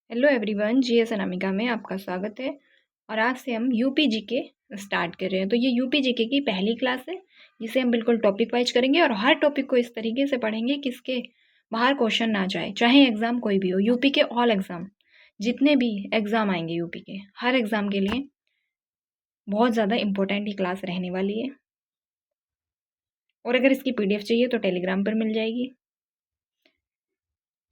Hello everyone, GS Anamika में आपका स्वागत है। और आज से हम यूपी जीके स्टार्ट कर रहे हैं। तो ये यूपी जीके की पहली क्लास है जिसे हम बिल्कुल टॉपिक वाइज करेंगे और हर टॉपिक को इस तरीके से पढ़ेंगे कि इसके बाहर क्वेश्चन ना जाए, चाहे एग्ज़ाम कोई भी हो। यूपी के ऑल एग्ज़ाम, जितने भी एग्ज़ाम आएंगे यूपी के, हर एग्ज़ाम के लिए बहुत ज़्यादा इंपॉर्टेंट ही क्लास रहने वाली है। और अगर इसकी PDF चाहिए तो टेलीग्राम पर मिल जाएगी।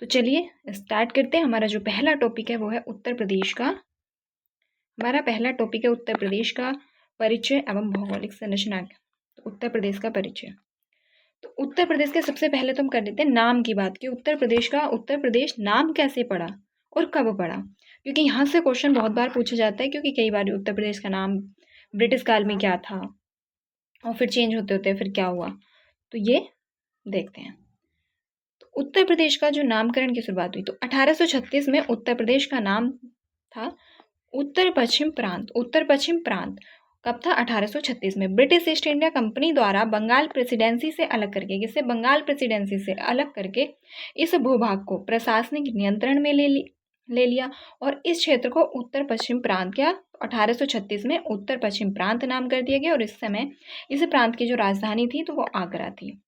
तो चलिए स्टार्ट करते हैं। हमारा जो पहला टॉपिक है वो है उत्तर प्रदेश का। हमारा पहला टॉपिक है उत्तर प्रदेश का परिचय एवं भौगोलिक संरचना। तो उत्तर प्रदेश का परिचय। तो उत्तर प्रदेश के सबसे पहले तो हम कर लेते हैं नाम की बात कि उत्तर प्रदेश का उत्तर प्रदेश नाम कैसे पड़ा और कब पड़ा, क्योंकि यहाँ से क्वेश्चन बहुत बार पूछा जाता है। क्योंकि कई बार उत्तर प्रदेश का नाम ब्रिटिश काल में क्या था और फिर चेंज होते होते फिर क्या हुआ, तो ये देखते हैं। तो उत्तर प्रदेश का जो नामकरण की शुरुआत हुई तो 1836 में उत्तर प्रदेश का नाम था उत्तर पश्चिम प्रांत। उत्तर पश्चिम प्रांत कब था? 1836 में। ब्रिटिश ईस्ट इंडिया कंपनी द्वारा बंगाल प्रेसिडेंसी से अलग करके, जिससे बंगाल प्रेसिडेंसी से अलग करके इस भूभाग को प्रशासनिक नियंत्रण में ले लिया और इस क्षेत्र को उत्तर पश्चिम प्रांत क्या 1836 में उत्तर पश्चिम प्रांत नाम कर दिया गया। और इस समय इस प्रांत की जो राजधानी थी तो वो आगरा थी।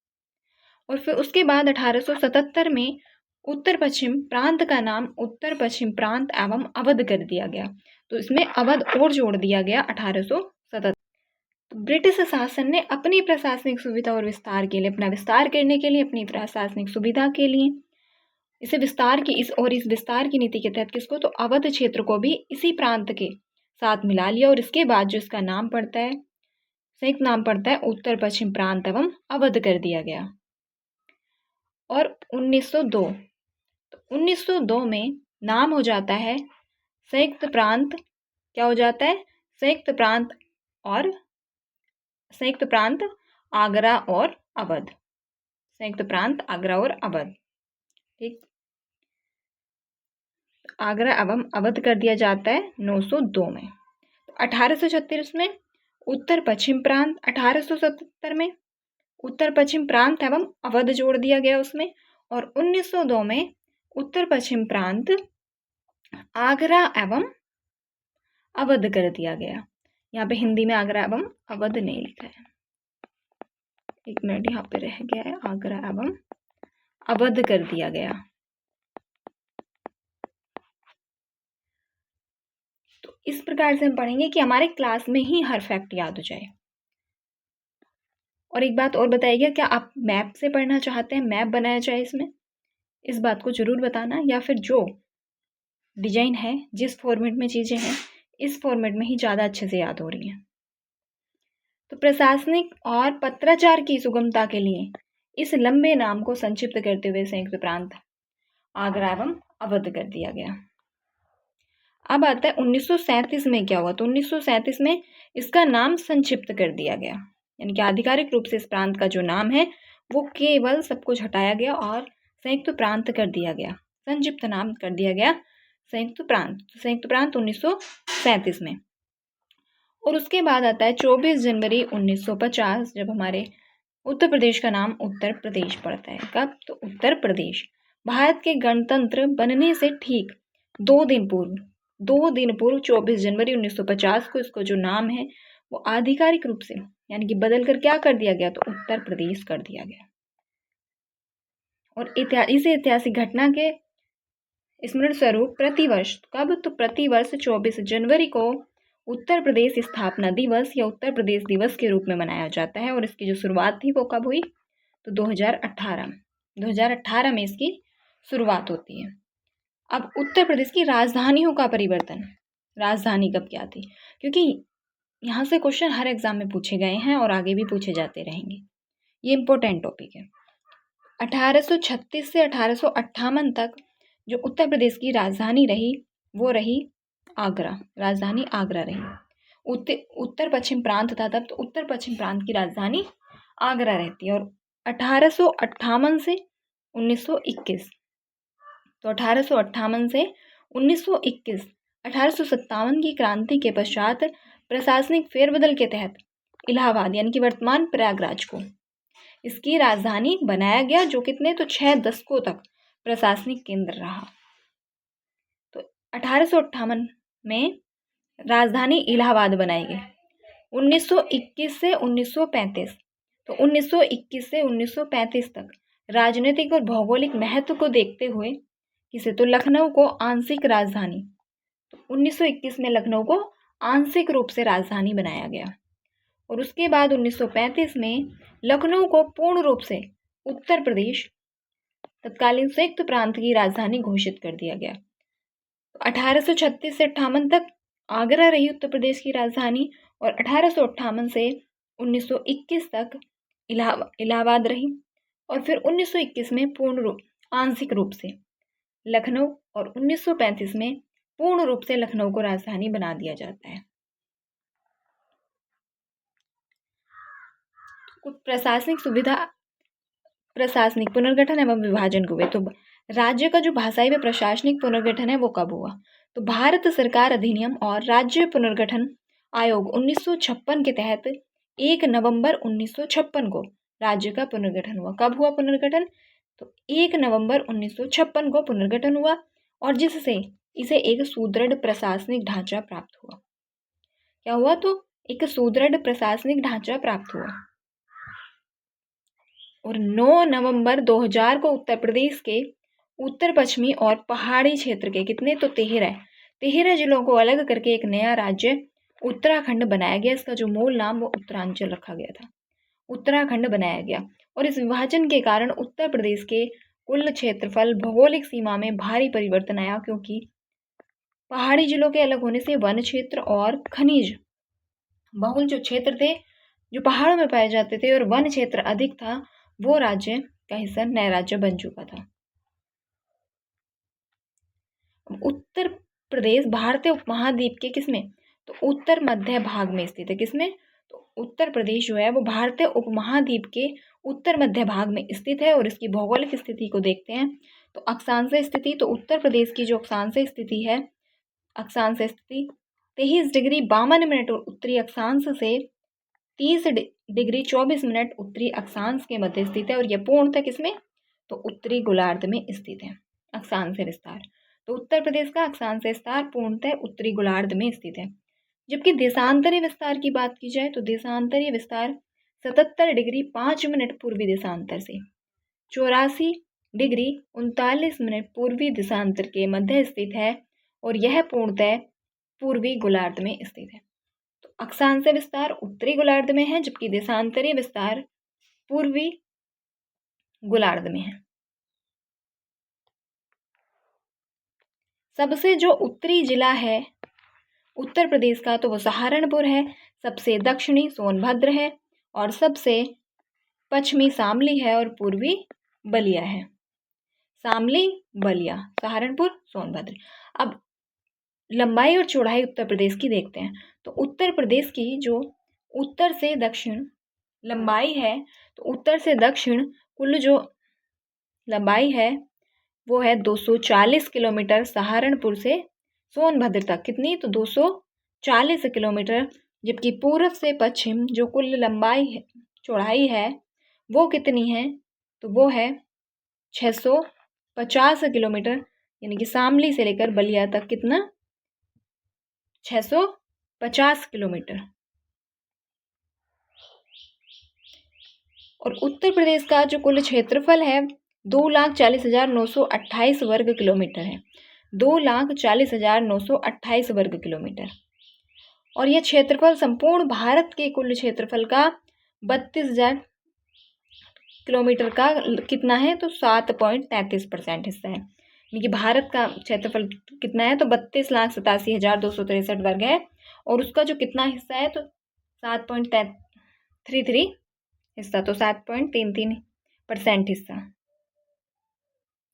और फिर उसके बाद 1877 में उत्तर पश्चिम प्रांत का नाम उत्तर पश्चिम प्रांत एवं अवध कर दिया गया। तो इसमें अवध और जोड़ दिया गया 1877। तो ब्रिटिश शासन ने अपनी प्रशासनिक सुविधा और विस्तार के लिए, अपना विस्तार करने के लिए, अपनी प्रशासनिक सुविधा के लिए इस विस्तार की नीति के तहत किसको, तो अवध क्षेत्र को भी इसी प्रांत के साथ मिला लिया। और इसके बाद जो इसका नाम पड़ता है, संयुक्त नाम पड़ता है उत्तर पश्चिम प्रांत एवं अवध कर दिया गया। और 1902, तो 1902 में नाम हो जाता है संयुक्त प्रांत। क्या हो जाता है? संयुक्त प्रांत आगरा और अवध। संयुक्त प्रांत आगरा और अवध, ठीक। आगरा एवं अवध कर दिया जाता है 1902 में। 1836 में उत्तर पश्चिम प्रांत, 1877 में उत्तर पश्चिम प्रांत एवं अवध जोड़ दिया गया उसमें। और 1902 में उत्तर पश्चिम प्रांत आगरा एवं अवध कर दिया गया। यहाँ पे हिंदी में आगरा एवं अवध नहीं लिखा है, एक मिनट, यहाँ पे रह गया है, आगरा एवं अवध कर दिया गया। तो इस प्रकार से हम पढ़ेंगे कि हमारे क्लास में ही हर फैक्ट याद हो जाए। और एक बात और बताइएगा, क्या आप मैप से पढ़ना चाहते हैं, मैप बनाया जाए इसमें? इस बात को जरूर बताना। या फिर जो डिजाइन है, जिस फॉर्मेट में चीज़ें हैं, इस फॉर्मेट में ही ज़्यादा अच्छे से याद हो रही हैं। तो प्रशासनिक और पत्राचार की सुगमता के लिए इस लंबे नाम को संक्षिप्त करते हुए संयुक्त प्रांत आगरा एवं अवध कर दिया गया। अब आता है 1937 में क्या हुआ। तो 1937 में इसका नाम संक्षिप्त कर दिया गया, यानी कि आधिकारिक रूप से इस प्रांत का जो नाम है वो केवल सब कुछ हटाया गया और संयुक्त प्रांत कर दिया गया, संक्षिप्त नाम कर दिया गया संयुक्त प्रांत। संयुक्त प्रांत 1937 में। और उसके बाद आता है 24 जनवरी 1950, जब हमारे उत्तर प्रदेश का नाम उत्तर प्रदेश पड़ता है। कब? तो उत्तर प्रदेश भारत के गणतंत्र बनने से ठीक 2 दिन पूर्व 24 जनवरी 1950 को इसको जो नाम है वो आधिकारिक रूप से, यानी कि बदल कर क्या कर दिया गया, तो उत्तर प्रदेश कर दिया गया। और इस ऐतिहासिक घटना के स्मरण स्वरूप प्रतिवर्ष, कब? तो प्रतिवर्ष 24 जनवरी को उत्तर प्रदेश स्थापना दिवस या उत्तर प्रदेश दिवस के रूप में मनाया जाता है। और इसकी जो शुरुआत थी वो कब हुई, तो 2018 में इसकी शुरुआत होती है। अब उत्तर प्रदेश की राजधानियों का परिवर्तन, राजधानी कब क्या थी, क्योंकि यहाँ से क्वेश्चन हर एग्जाम में पूछे गए हैं और आगे भी पूछे जाते रहेंगे, ये इंपॉर्टेंट टॉपिक है। 1836 से 1858 तक जो उत्तर प्रदेश की राजधानी रही वो रही आगरा, राजधानी आगरा रही। उत्तर पश्चिम प्रांत था तब, तो उत्तर पश्चिम प्रांत की राजधानी आगरा रहती है। और 1858 से 1921, तो 1858 से 1921, 1857 की क्रांति के पश्चात प्रशासनिक फेरबदल के तहत इलाहाबाद, यानी कि वर्तमान प्रयागराज को इसकी राजधानी बनाया गया, जो कितने, तो 6 दशकों तक प्रशासनिक केंद्र रहा। तो 1858 में राजधानी इलाहाबाद बनाई गई। 1921 से 1935, तो 1921 से 1935 तक राजनीतिक और भौगोलिक महत्व को देखते हुए किसे, तो लखनऊ को आंशिक राजधानी, तो 1921 में लखनऊ को आंशिक रूप से राजधानी बनाया गया। और उसके बाद 1935 में लखनऊ को पूर्ण रूप से उत्तर प्रदेश तत्कालीन संयुक्त प्रांत की राजधानी घोषित कर दिया गया। 1836 से 58 तक आगरा रही उत्तर प्रदेश की राजधानी और 1858 से 1921 तक इलाहाबाद रही। और फिर 1921 में आंशिक रूप से लखनऊ और 1935 में पूर्ण रूप से लखनऊ को राजधानी बना दिया जाता है। प्रशासनिक सुविधा, प्रशासनिक पुनर्गठन एवं विभाजन हुए। तो राज्य का जो भाषाई व प्रशासनिक पुनर्गठन है वो कब हुआ, तो भारत सरकार अधिनियम और राज्य पुनर्गठन आयोग 1956 के तहत 1 नवंबर 1956 को राज्य का पुनर्गठन हुआ। कब हुआ पुनर्गठन, तो 1 नवंबर 1956 को पुनर्गठन हुआ और जिससे इसे एक सुदृढ़ प्रशासनिक ढांचा प्राप्त हुआ। क्या हुआ, तो एक सुदृढ़ प्रशासनिक ढांचा प्राप्त हुआ। और 9 नवंबर 2000 को उत्तर प्रदेश के उत्तर पश्चिमी और पहाड़ी क्षेत्र के कितने, तो 13 जिलों को अलग करके एक नया राज्य उत्तराखंड बनाया गया। इसका जो मूल नाम वो उत्तरांचल रखा गया था, उत्तराखंड बनाया गया। और इस विभाजन के कारण उत्तर प्रदेश के कुल क्षेत्रफल भौगोलिक सीमा में भारी परिवर्तन आया, क्योंकि पहाड़ी जिलों के अलग होने से वन क्षेत्र और खनिज बहुल जो क्षेत्र थे जो पहाड़ों में पाए जाते थे और वन क्षेत्र अधिक था, वो राज्य का हिस्सा नया राज्य बन चुका था। उत्तर प्रदेश भारतीय उपमहाद्वीप के किसमें, तो उत्तर मध्य भाग में स्थित है। किसमें, तो उत्तर प्रदेश जो है वो भारतीय उपमहाद्वीप के उत्तर मध्य भाग में स्थित है। और इसकी भौगोलिक स्थिति को देखते हैं तो अक्षांश स्थिति, तो उत्तर प्रदेश की जो अक्षांश स्थिति है, अक्षांश स्थिति 23 डिग्री 52 मिनट और उत्तरी अक्षांश से 30 डिग्री 24 मिनट उत्तरी अक्षांश के मध्य स्थित है। और यह पूर्णतः किसमें, तो उत्तरी गोलार्ध में स्थित है। अक्षांश विस्तार, तो उत्तर प्रदेश का अक्षांश विस्तार पूर्णतः उत्तरी गोलार्ध में स्थित है। जबकि देशांतरीय विस्तार की बात की जाए तो देशांतरीय विस्तार 77 डिग्री 5 मिनट पूर्वी देशांतर से 84 डिग्री 39 मिनट पूर्वी देशांतर के मध्य स्थित है। और यह पूर्णतः पूर्वी गोलार्ध में स्थित है। तो अक्षांश विस्तार उत्तरी गोलार्ध में है, जबकि देशांतरीय विस्तार पूर्वी गोलार्ध में है। सबसे जो उत्तरी जिला है उत्तर प्रदेश का, तो वो सहारनपुर है। सबसे दक्षिणी सोनभद्र है और सबसे पश्चिमी शामली है और पूर्वी बलिया है। शामली, बलिया, सहारनपुर, सोनभद्र। अब लंबाई और चौड़ाई उत्तर प्रदेश की देखते हैं। तो उत्तर प्रदेश की जो उत्तर से दक्षिण लंबाई है, तो उत्तर से दक्षिण कुल जो लंबाई है वो है 240 किलोमीटर। सहारनपुर से सोनभद्र तक कितनी, तो 240 किलोमीटर। जबकि पूर्व से पश्चिम जो कुल लंबाई है, चौड़ाई है वो कितनी है, तो वो है 650 किलोमीटर। यानी कि शामली से लेकर बलिया तक कितना, 650 किलोमीटर। और उत्तर प्रदेश का जो कुल क्षेत्रफल है 2,40,928 वर्ग किलोमीटर है। 2,40,928 वर्ग किलोमीटर। और यह क्षेत्रफल संपूर्ण भारत के कुल क्षेत्रफल का 32,000 किलोमीटर का कितना है, तो 7.33% हिस्सा है। यानी कि भारत का क्षेत्रफल कितना है, तो 32,87,263 वर्ग है। और उसका जो कितना हिस्सा है, तो 7.33 हिस्सा, तो 7.33% हिस्सा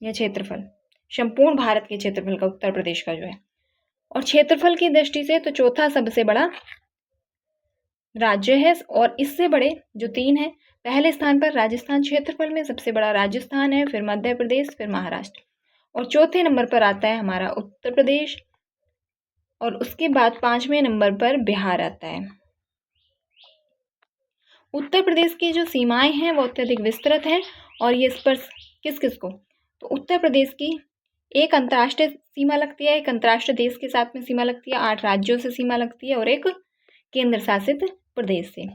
यह क्षेत्रफल संपूर्ण भारत के क्षेत्रफल का उत्तर प्रदेश का जो है। और क्षेत्रफल की दृष्टि से तो चौथा सबसे बड़ा राज्य है। और इससे बड़े जो 3 है, पहले स्थान पर राजस्थान, क्षेत्रफल में सबसे बड़ा राजस्थान है, फिर मध्य प्रदेश, फिर महाराष्ट्र। और चौथे नंबर पर आता है हमारा उत्तर प्रदेश और उसके बाद 5वें नंबर पर बिहार आता है। उत्तर प्रदेश की जो सीमाएं हैं वो अत्यधिक विस्तृत हैं और ये इस पर किस किस को, तो उत्तर प्रदेश की एक अंतर्राष्ट्रीय सीमा लगती है, एक अंतर्राष्ट्रीय देश के साथ में सीमा लगती है, 8 राज्यों से सीमा लगती है और एक केंद्र शासित प्रदेश से।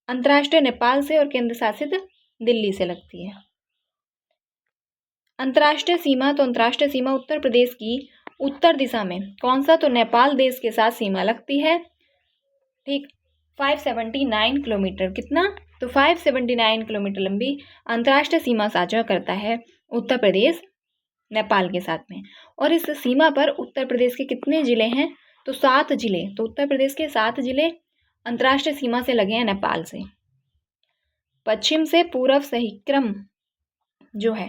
अंतर्राष्ट्रीय नेपाल से और केंद्र शासित दिल्ली से लगती है। अंतर्राष्ट्रीय सीमा, तो अंतर्राष्ट्रीय सीमा उत्तर प्रदेश की उत्तर दिशा में कौन सा, तो नेपाल देश के साथ सीमा लगती है। ठीक, 579 किलोमीटर, कितना, तो 579 किलोमीटर लंबी अंतर्राष्ट्रीय सीमा साझा करता है उत्तर प्रदेश नेपाल के साथ में। और इस सीमा पर उत्तर प्रदेश के कितने जिले हैं, तो 7 जिले। तो उत्तर प्रदेश के 7 जिले अंतर्राष्ट्रीय सीमा से लगे हैं नेपाल से। पश्चिम से पूर्व सही क्रम जो है,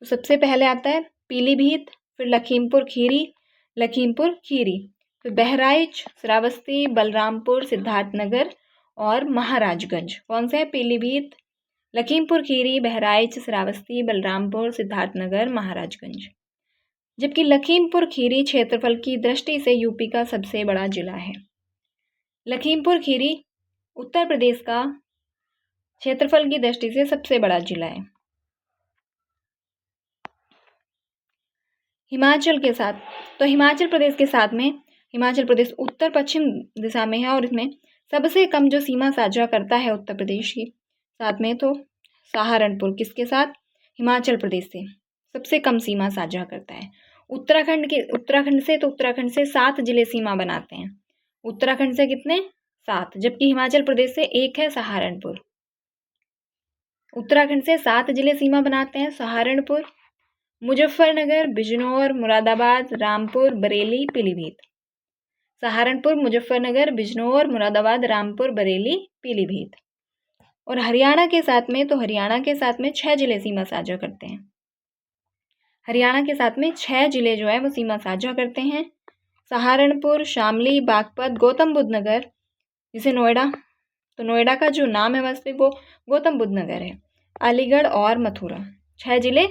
तो सबसे पहले आता है पीलीभीत, फिर लखीमपुर खीरी, फिर बहराइच, श्रावस्ती, बलरामपुर, सिद्धार्थनगर और महाराजगंज। कौन सा है, पीलीभीत, लखीमपुर खीरी, बहराइच, श्रावस्ती, बलरामपुर, सिद्धार्थनगर, महाराजगंज। जबकि लखीमपुर खीरी क्षेत्रफल की दृष्टि से यूपी का सबसे बड़ा जिला है। लखीमपुर खीरी उत्तर प्रदेश का क्षेत्रफल की दृष्टि से सबसे बड़ा जिला है। हिमाचल के साथ, तो हिमाचल प्रदेश के साथ में, हिमाचल प्रदेश उत्तर पश्चिम दिशा में है और इसमें सबसे कम जो सीमा साझा करता है उत्तर प्रदेश के साथ में, तो सहारनपुर किसके साथ, हिमाचल प्रदेश से सबसे कम सीमा साझा करता है। उत्तराखंड से 7 जिले सीमा बनाते हैं। उत्तराखंड से कितने, 7, जबकि हिमाचल प्रदेश से एक है सहारनपुर। उत्तराखंड से 7 जिले सीमा बनाते हैं, सहारनपुर, मुजफ्फरनगर, बिजनौर, मुरादाबाद, रामपुर, बरेली, पीलीभीत। सहारनपुर, मुजफ्फरनगर, बिजनौर, मुरादाबाद, रामपुर, बरेली, पीलीभीत। और हरियाणा के साथ में, तो हरियाणा के साथ में 6 जिले सीमा साझा करते हैं। हरियाणा के साथ में 6 जिले जो है वो सीमा साझा करते हैं। सहारनपुर, शामली, बागपत, गौतम बुद्ध नगर, जिसे नोएडा, तो नोएडा का जो नाम है वास्तविक वो गौतम बुद्ध नगर है, अलीगढ़ और मथुरा। 6 जिले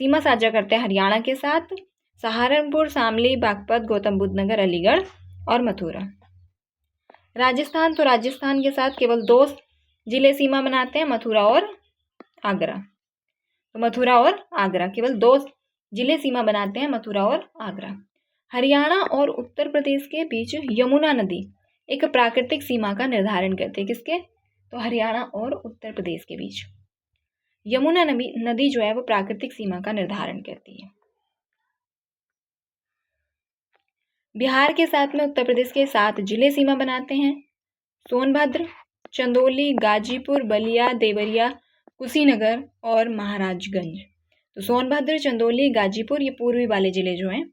सीमा साझा करते हैं हरियाणा के साथ, सहारनपुर, शामली, बागपत, गौतम बुद्ध नगर, अलीगढ़ और मथुरा। राजस्थान, तो राजस्थान के साथ केवल 2 जिले सीमा बनाते हैं, मथुरा और आगरा। तो मथुरा और आगरा, केवल 2 जिले सीमा बनाते हैं, मथुरा और आगरा। हरियाणा और उत्तर प्रदेश के बीच यमुना नदी एक प्राकृतिक सीमा का निर्धारण करती है। किसके, तो हरियाणा और उत्तर प्रदेश के बीच यमुना नदी जो है वो प्राकृतिक सीमा का निर्धारण करती है। बिहार के साथ में उत्तर प्रदेश के 7 जिले सीमा बनाते हैं, सोनभद्र, चंदौली, गाजीपुर, बलिया, देवरिया, कुशीनगर और महाराजगंज। तो सोनभद्र, चंदौली, गाजीपुर, ये पूर्वी वाले जिले जो हैं,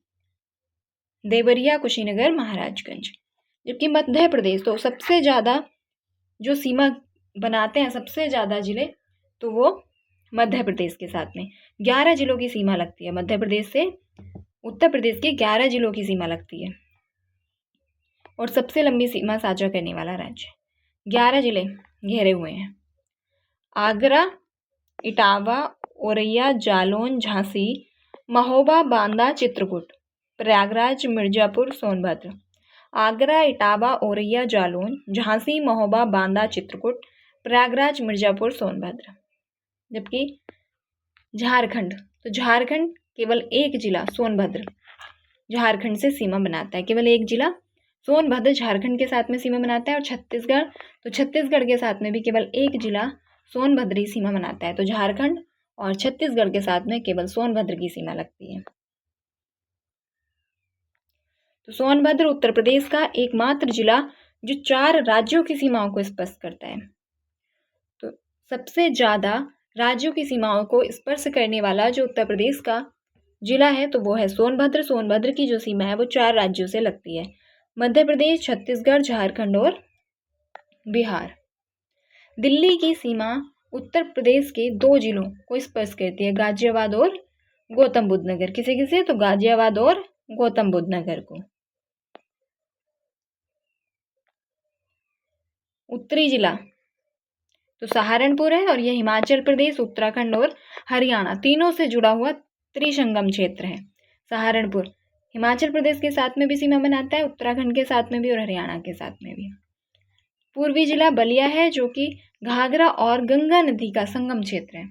देवरिया, कुशीनगर, महाराजगंज। जबकि मध्य प्रदेश, तो सबसे ज़्यादा जो सीमा बनाते हैं, सबसे ज़्यादा जिले, तो वो मध्य प्रदेश के साथ में 11 जिलों की सीमा लगती है। मध्य प्रदेश से उत्तर प्रदेश के 11 जिलों की सीमा लगती है और सबसे लंबी सीमा साझा करने वाला राज्य, 11 जिले घेरे हुए हैं। आगरा, इटावा, औरैया, जालौन, झांसी, महोबा, बांदा, चित्रकूट, प्रयागराज, मिर्जापुर, सोनभद्र। आगरा, इटावा, औरैया, जालौन, झांसी, महोबा, बांदा, चित्रकूट, प्रयागराज, मिर्जापुर, सोनभद्र। जबकि झारखंड, तो झारखंड केवल एक जिला सोनभद्र झारखंड से सीमा बनाता है, केवल एक जिला सोनभद्र झारखंड के साथ में सीमा बनाता है। और छत्तीसगढ़, तो छत्तीसगढ़ के साथ में भी केवल एक जिला सोनभद्र ही सीमा बनाता है। तो झारखंड और छत्तीसगढ़ के साथ में केवल सोनभद्र की सीमा लगती है। तो सोनभद्र उत्तर प्रदेश का एकमात्र जिला जो 4 राज्यों की सीमाओं को स्पर्श करता है। तो सबसे ज़्यादा राज्यों की सीमाओं को स्पर्श करने वाला जो उत्तर प्रदेश का जिला है तो वो है सोनभद्र। सोनभद्र की जो सीमा है वो 4 राज्यों से लगती है, मध्य प्रदेश, छत्तीसगढ़, झारखंड और बिहार। दिल्ली की सीमा उत्तर प्रदेश के 2 जिलों को स्पर्श करती है, गाजियाबाद और गौतम बुद्ध नगर। किसे किसे, तो गाजियाबाद और गौतम बुद्ध नगर को। उत्तरी जिला तो सहारनपुर है और यह हिमाचल प्रदेश, उत्तराखंड और हरियाणा तीनों से जुड़ा हुआ त्रिसंगम क्षेत्र है। सहारनपुर हिमाचल प्रदेश के साथ में भी सीमा बनाता है, उत्तराखंड के साथ में भी और हरियाणा के साथ में भी। पूर्वी जिला बलिया है जो कि घाघरा और गंगा नदी का संगम क्षेत्र है।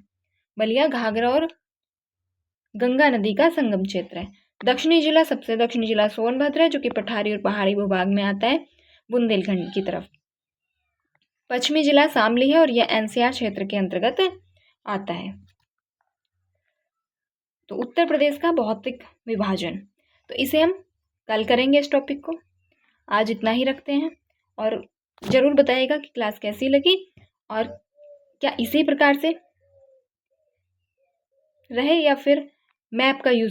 बलिया घाघरा और गंगा नदी का संगम क्षेत्र है। दक्षिणी जिला, सबसे दक्षिणी जिला सोनभद्र है, जो कि पठारी और पहाड़ी भूभाग में आता है, बुंदेलखंड की तरफ। पश्चिमी जिला शामली है और यह एनसीआर क्षेत्र के अंतर्गत आता है। तो उत्तर प्रदेश का भौतिक विभाजन, तो इसे हम कल करेंगे इस टॉपिक को। आज इतना ही रखते हैं और ज़रूर बताइएगा कि क्लास कैसी लगी और क्या इसी प्रकार से रहे या फिर मैप का यूज़